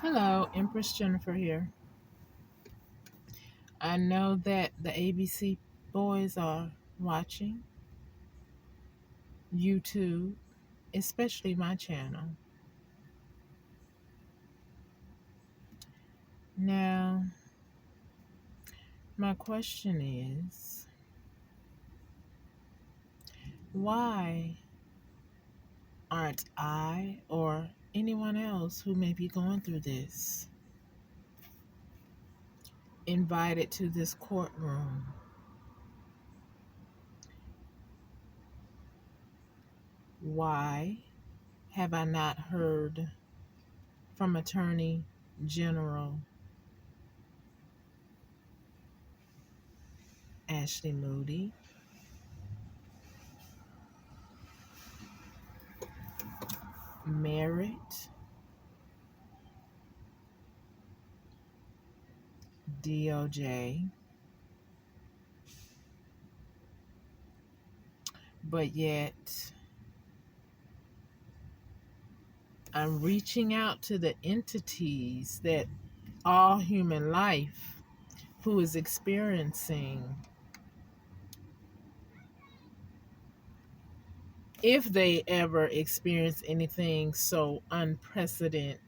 Hello, Empress Jennifer here. I know that the ABC boys are watching YouTube, especially my channel. Now, my question is, why aren't I or anyone else who may be going through this invited to this courtroom? Why have I not heard from Attorney General Ashley Moody, Merritt, DOJ, but yet I'm reaching out to the entities that all human life who is experiencing, if they ever experience anything so unprecedented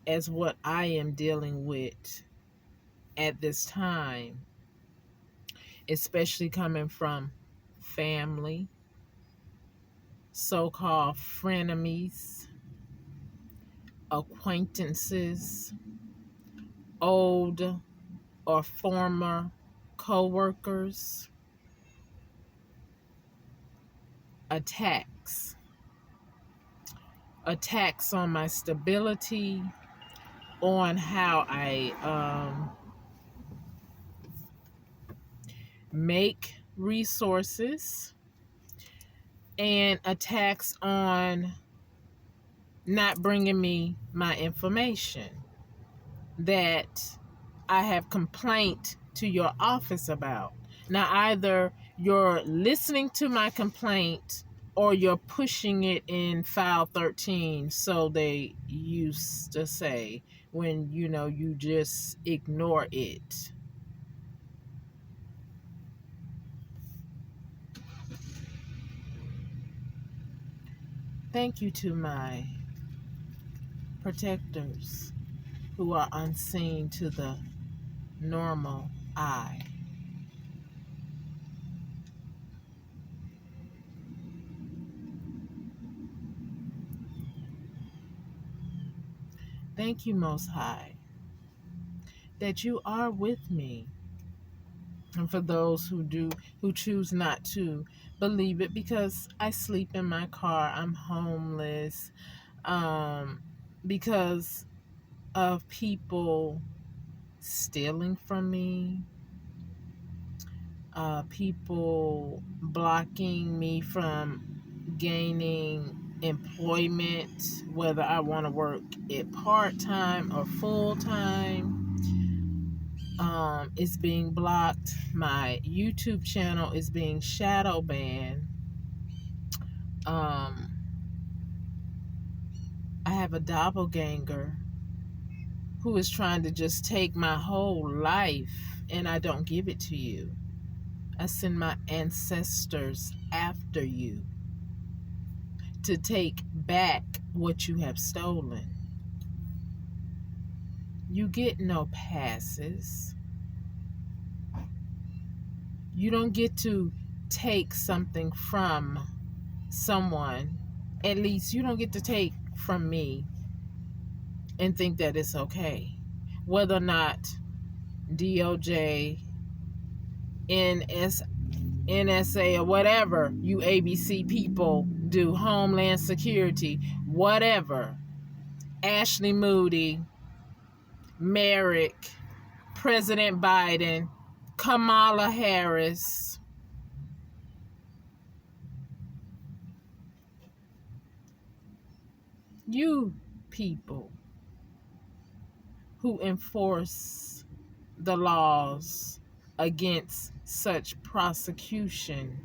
as what I am dealing with at this time, especially coming from family, so-called frenemies, acquaintances, old or former co-workers, attacks on my stability, on how I make resources, and attacks on not bringing me my information that I have complaint to your office about. Now, either you're listening to my complaint or you're pushing it in file 13, so they used to say, when you just ignore it. Thank you to my protectors who are unseen to the normal eye. Thank you, Most High, that you are with me. And for those who choose not to believe it, because I sleep in my car, I'm homeless, because of people stealing from me, people blocking me from gaining employment, whether I want to work it part-time or full-time. It's being blocked. My YouTube channel is being shadow banned. I have a doppelganger who is trying to just take my whole life, and I don't give it to you. I send my ancestors after you to take back what you have stolen. You get no passes. You don't get to take something from someone. At least you don't get to take from me and think that it's okay. Whether or not DOJ, NSA, or whatever you ABC people do, Homeland Security, whatever, Ashley Moody, Merrick, President Biden, Kamala Harris, you people who enforce the laws against such persecution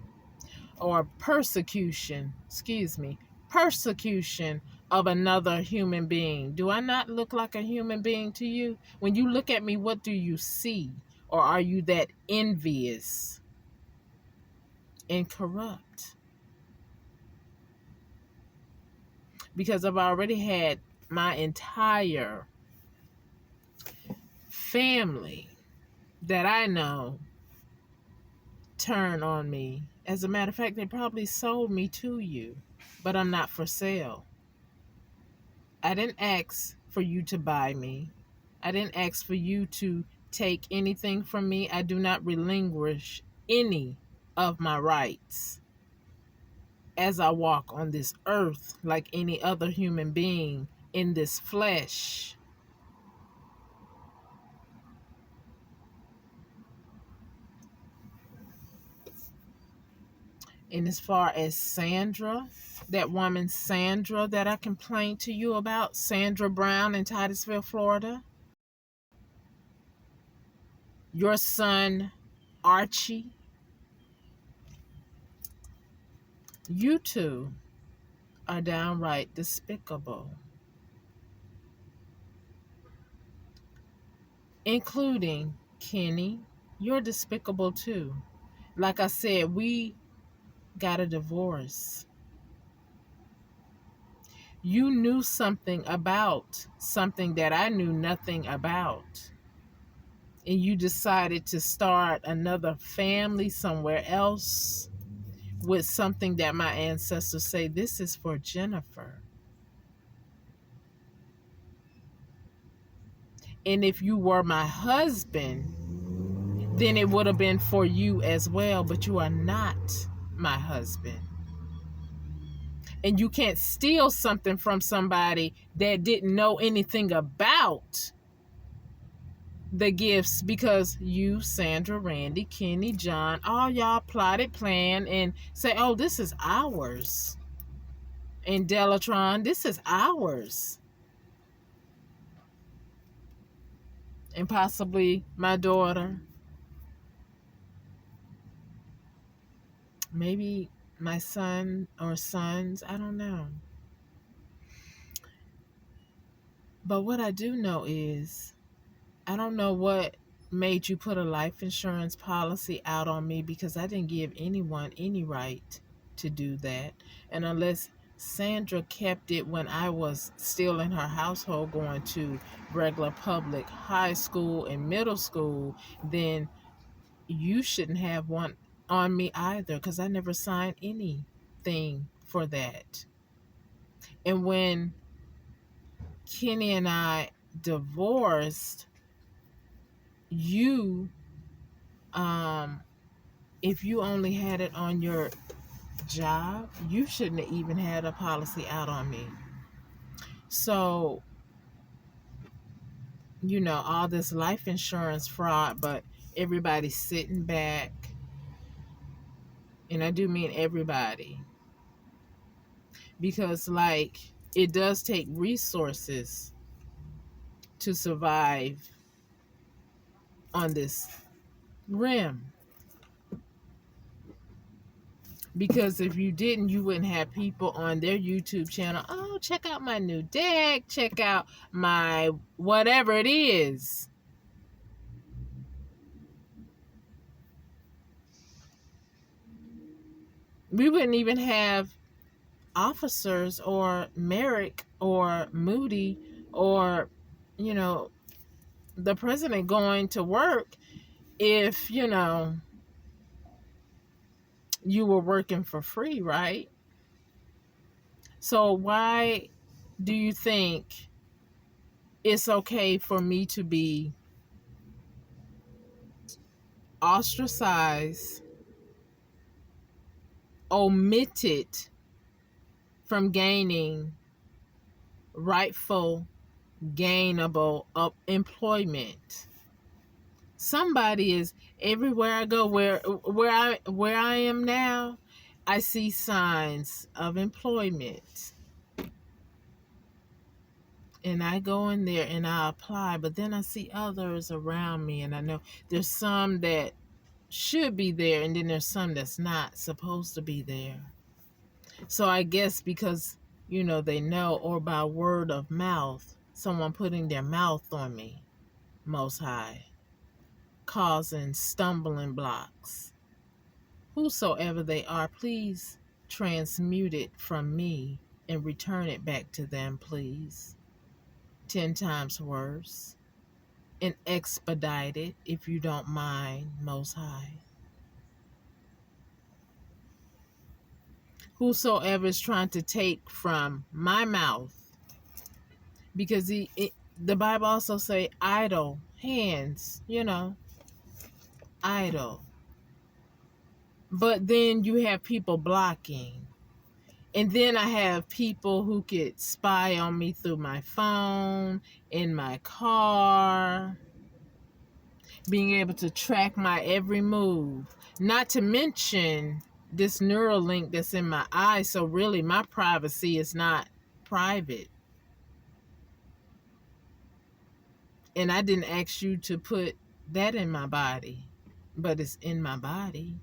of another human being. Do I not look like a human being to you? When you look at me, what do you see? Or are you that envious and corrupt? Because I've already had my entire family that I know turn on me. As a matter of fact, they probably sold me to you, but I'm not for sale. I didn't ask for you to buy me. I didn't ask for you to take anything from me. I do not relinquish any of my rights as I walk on this earth like any other human being in this flesh. And as far as Sandra, that woman Sandra that I complained to you about, Sandra Brown in Titusville, Florida, your son Archie, you two are downright despicable, including Kenny. You're despicable too. Like I said, we got a divorce. You knew something about something that I knew nothing about. And you decided to start another family somewhere else with something that my ancestors say, this is for Jennifer. And if you were my husband, then it would have been for you as well, but you are not my husband. And you can't steal something from somebody that didn't know anything about the gifts, because you, Sandra, Randy, Kenny, John, all y'all plotted, planned, and say, oh, this is ours. And Delatron, this is ours. And possibly my daughter. Maybe my son or sons, I don't know. But what I do know is, I don't know what made you put a life insurance policy out on me, because I didn't give anyone any right to do that. And unless Sandra kept it when I was still in her household going to regular public high school and middle school, then you shouldn't have one on me either, because I never signed anything for that. And when Kenny and I divorced, you, if you only had it on your job, you shouldn't have even had a policy out on me. So, all this life insurance fraud, but everybody's sitting back. And I do mean everybody. Because, it does take resources to survive on this rim. Because if you didn't, you wouldn't have people on their YouTube channel, oh, check out my new deck, check out my whatever it is. We wouldn't even have officers or Merrick or Moody or, the president going to work if, you were working for free, right? So why do you think it's okay for me to be ostracized, omitted from gaining rightful, gainable employment? Somebody is everywhere I go, where I am now, I see signs of employment. And I go in there and I apply, but then I see others around me, and I know there's some that should be there, and then there's some that's not supposed to be there. So I guess because they know, or by word of mouth, someone putting their mouth on me, Most High, causing stumbling blocks. Whosoever they are, please transmute it from me and return it back to them, please. 10 times worse. And expedite it, if you don't mind, Most High. Whosoever is trying to take from my mouth, because the Bible also say idle hands, idle. But then you have people blocking. And then I have people who could spy on me through my phone, in my car, being able to track my every move. Not to mention this neural link that's in my eye. So really my privacy is not private. And I didn't ask you to put that in my body, but it's in my body.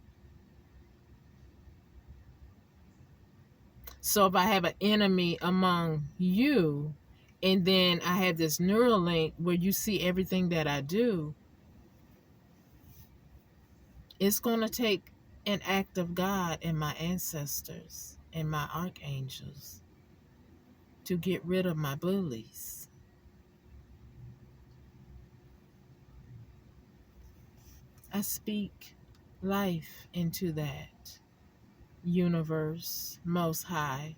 So if I have an enemy among you, and then I have this neural link where you see everything that I do, it's going to take an act of God and my ancestors and my archangels to get rid of my bullies. I speak life into that universe, Most High.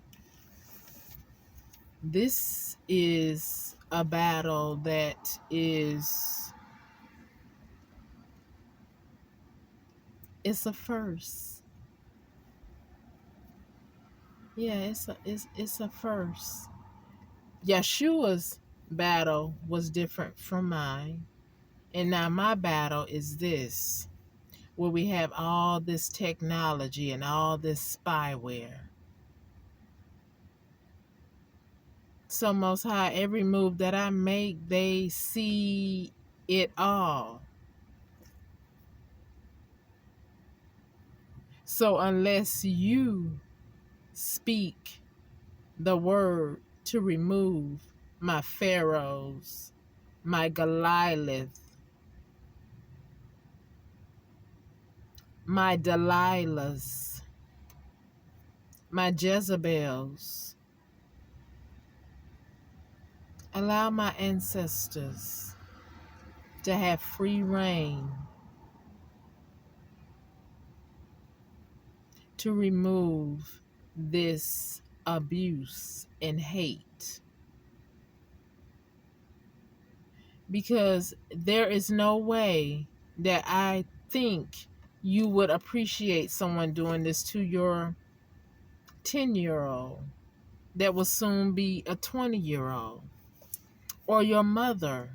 This is a battle that it's a first. Yeah, it's a first. Yeshua's battle was different from mine. And now my battle is this, where we have all this technology and all this spyware. So Most High, every move that I make, they see it all. So unless you speak the word to remove my pharaohs, my Goliath, my Delilahs, my Jezebels, allow my ancestors to have free reign to remove this abuse and hate. Because there is no way that I think you would appreciate someone doing this to your 10-year-old that will soon be a 20-year-old, or your mother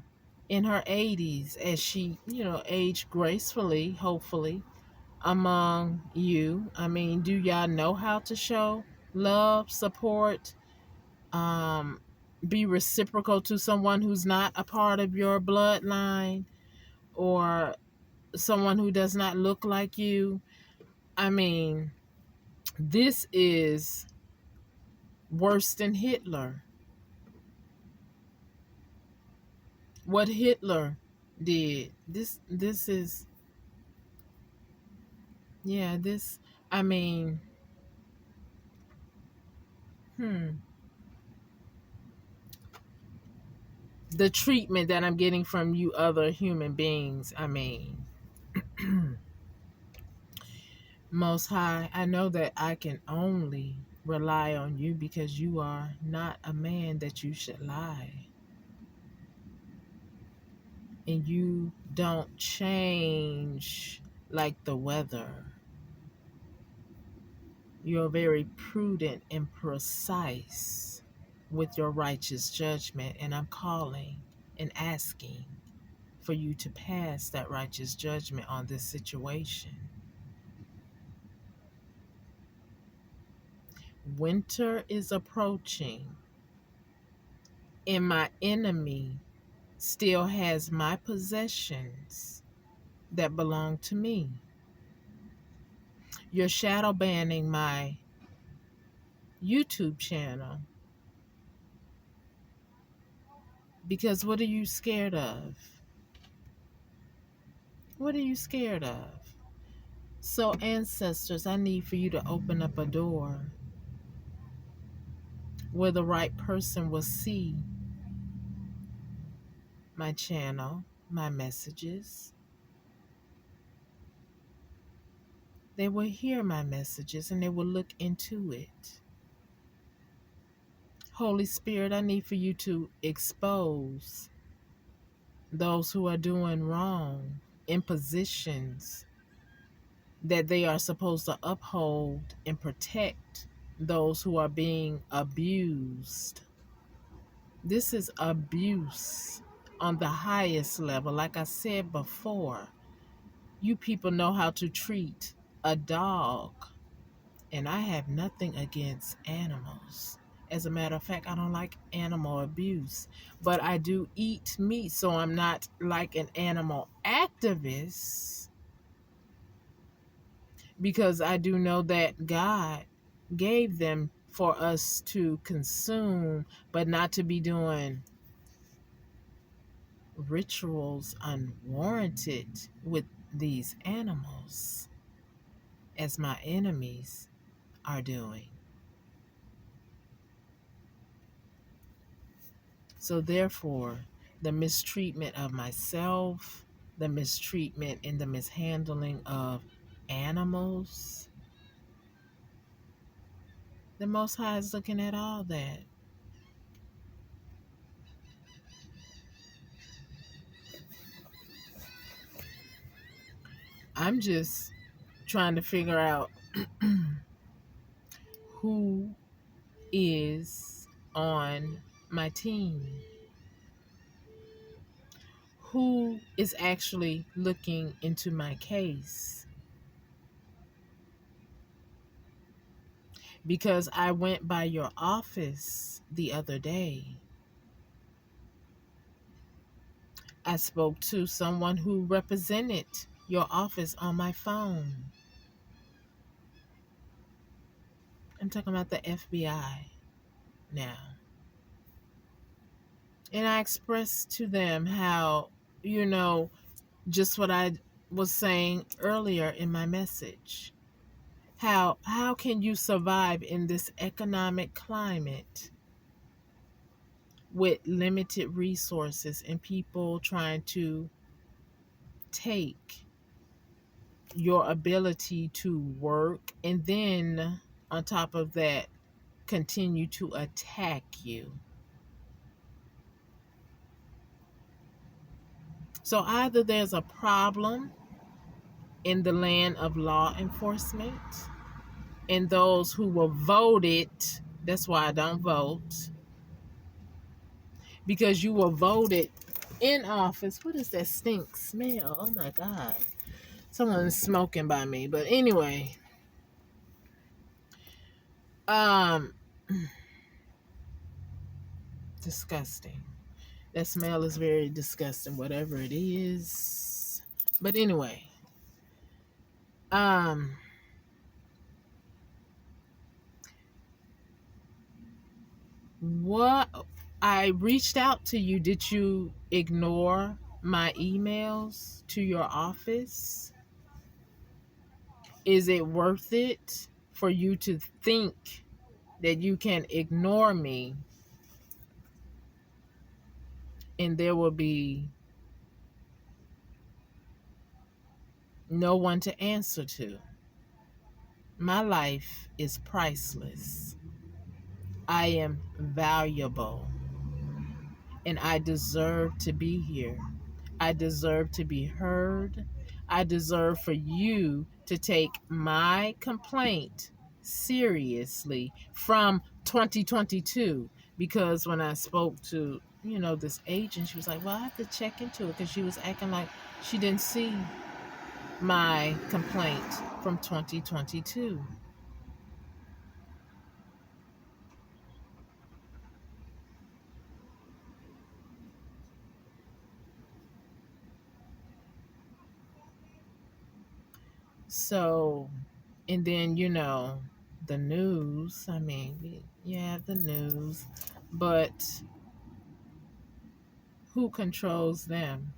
in her 80s as she, aged gracefully, hopefully, among you. I mean, do y'all know how to show love, support, be reciprocal to someone who's not a part of your bloodline, or someone who does not look like you? I mean, this is worse than Hitler. What Hitler did. This is, yeah, this, I mean, the treatment that I'm getting from you other human beings, I mean, Most High, I know that I can only rely on you because you are not a man that you should lie. And you don't change like the weather. You're very prudent and precise with your righteous judgment, and I'm calling and asking for you to pass that righteous judgment on this situation. Winter is approaching, and my enemy still has my possessions that belong to me. You're shadow banning my YouTube channel Because what are you scared of? What are you scared of? So, ancestors, I need for you to open up a door where the right person will see my channel, my messages. They will hear my messages and they will look into it. Holy Spirit, I need for you to expose those who are doing wrong in positions that they are supposed to uphold and protect those who are being abused. This is abuse on the highest level. Like I said before, you people know how to treat a dog, and I have nothing against animals. As a matter of fact, I don't like animal abuse, but I do eat meat, so I'm not like an animal activist because I do know that God gave them for us to consume, but not to be doing rituals unwarranted with these animals as my enemies are doing. So therefore, the mistreatment of myself, the mistreatment and the mishandling of animals, the Most High is looking at all that. I'm just trying to figure out who is on my team, who is actually looking into my case. Because I went by your office the other day. I spoke to someone who represented your office on my phone. I'm talking about the FBI now. And I expressed to them how, just what I was saying earlier in my message. How can you survive in this economic climate with limited resources and people trying to take your ability to work and then on top of that continue to attack you? So either there's a problem in the land of law enforcement and those who were voted, that's why I don't vote, because you were voted in office. What is that stink smell? Oh my God. Someone's smoking by me. But anyway, um disgusting. That smell is very disgusting, whatever it is. But anyway, um what I reached out to you. Did you ignore my emails to your office? Is it worth it for you to think that you can ignore me and there will be no one to answer to? My life is priceless. I am valuable and I deserve to be here. I deserve to be heard. I deserve for you to take my complaint seriously from 2022, because when I spoke to, this agent, she was like, well, I have to check into it, because she was acting like she didn't see my complaint from 2022. So, and then, the news. I mean, you have the news, but Who controls them?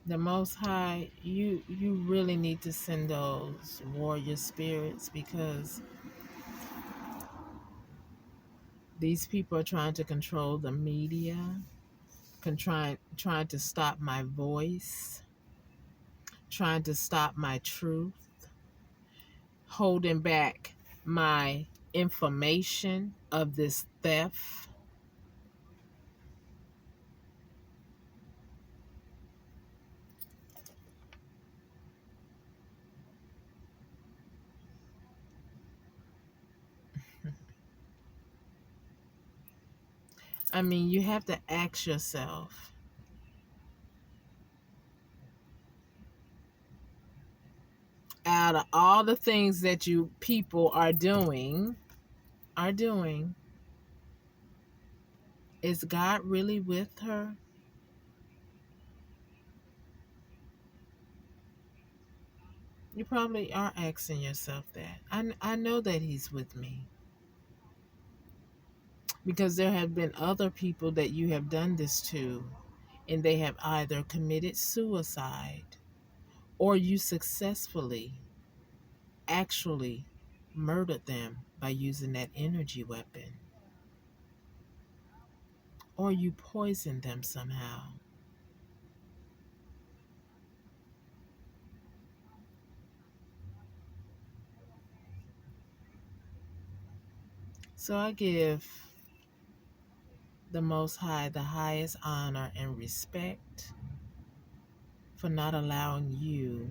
The Most High. You really need to send those warrior spirits, because these people are trying to control the media, trying to stop my voice, trying to stop my truth, holding back my information of this theft. I mean, you have to ask yourself, out of all the things that you people are doing, is God really with her? You probably are asking yourself that. I know that he's with me, because there have been other people that you have done this to, and they have either committed suicide, or you successfully actually murdered them by using that energy weapon, or you poisoned them somehow. So I give the Most High the highest honor and respect for not allowing you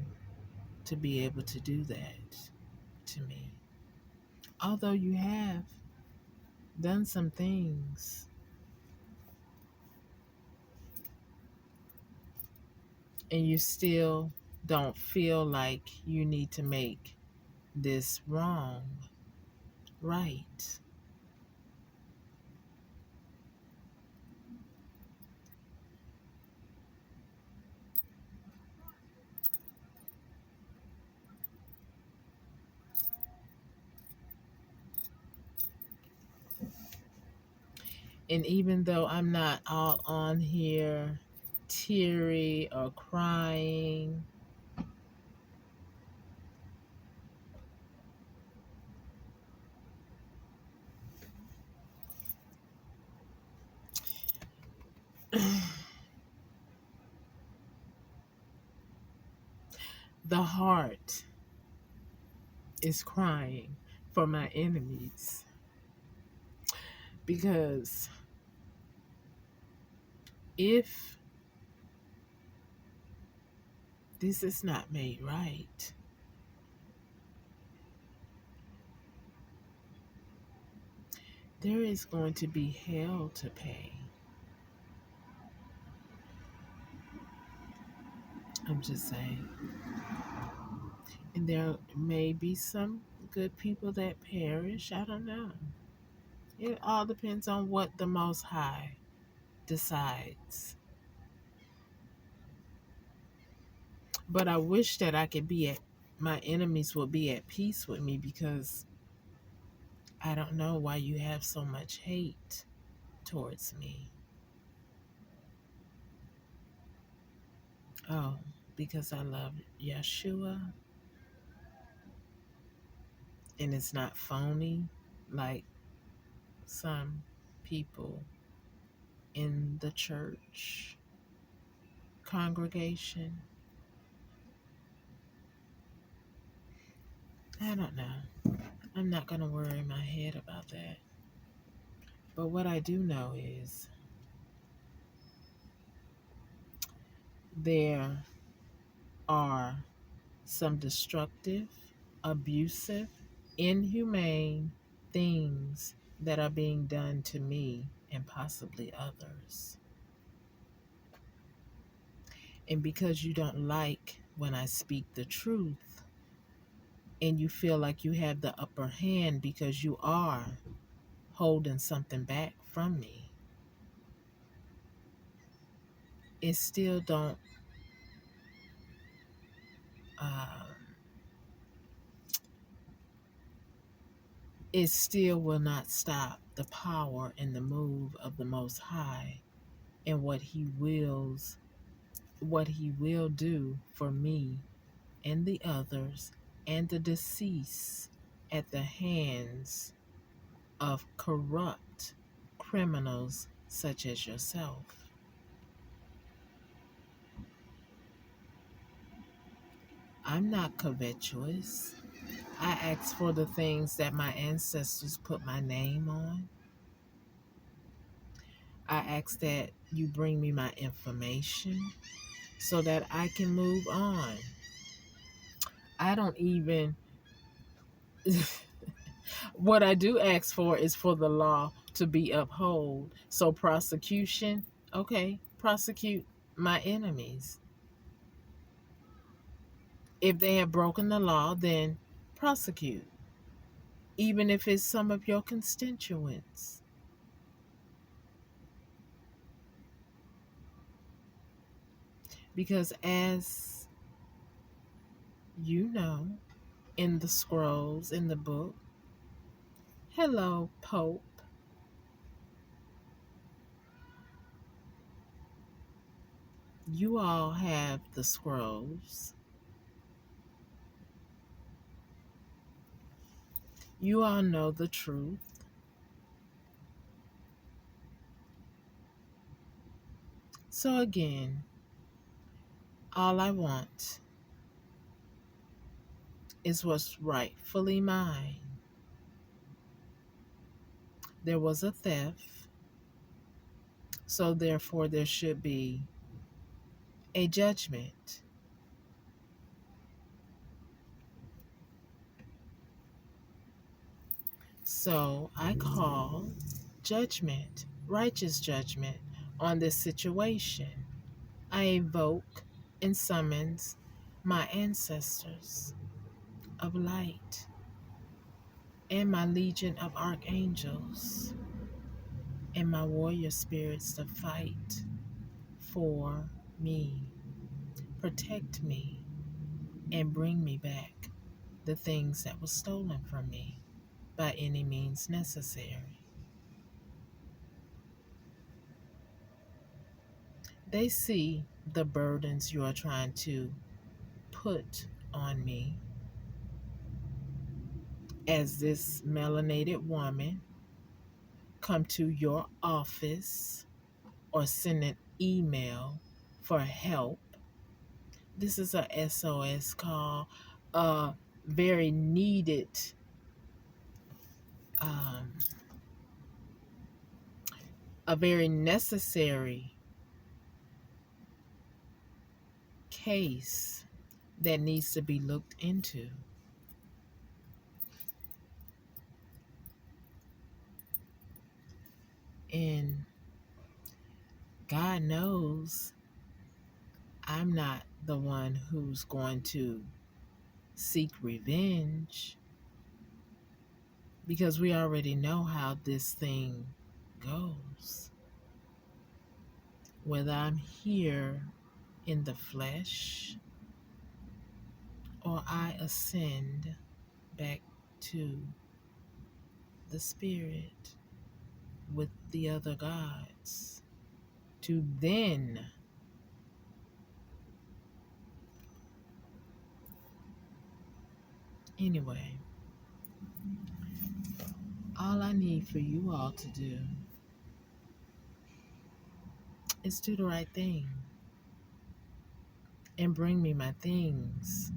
to be able to do that to me. Although you have done some things, and you still don't feel like you need to make this wrong right. And even though I'm not all on here teary or crying, the heart is crying for my enemies, because if this is not made right, there is going to be hell to pay. I'm just saying. And there may be some good people that perish. I don't know. It all depends on what the Most High decides. But I wish that I could be at, my enemies would be at peace with me, because I don't know why you have so much hate towards me. Oh, because I love Yeshua, and it's not phony like some people in the church congregation. I don't know. I'm not going to worry my head about that. But what I do know is there are some destructive, abusive, inhumane things that are being done to me and possibly others. And because you don't like when I speak the truth, and you feel like you have the upper hand because you are holding something back from me, it still don't uh, it still will not stop the power and the move of the Most High and what he will do for me and the others and the deceased at the hands of corrupt criminals such as yourself. I'm not covetous. I ask for the things that my ancestors put my name on. I ask that you bring me my information so that I can move on. I don't even, what I do ask for is for the law to be upheld. So prosecution, okay, prosecute my enemies. If they have broken the law, then prosecute, even if it's some of your constituents. Because as you know, in the scrolls, in the book, hello, Pope, you all have the scrolls. You all know the truth. So again, all I want is what's rightfully mine. There was a theft, so therefore there should be a judgment. So I call judgment, righteous judgment on this situation. I evoke and summons my ancestors of light and my legion of archangels and my warrior spirits to fight for me, protect me, and bring me back the things that were stolen from me by any means necessary. They see the burdens you are trying to put on me as this melanated woman come to your office or send an email for help. This is a SOS call, a very needed, um, a very necessary case that needs to be looked into. And God knows I'm not the one who's going to seek revenge because we already know how this thing goes. Whether I'm here in the flesh or I ascend back to the spirit with the other gods to then anyway, all I need for you all to do is do the right thing and bring me my things.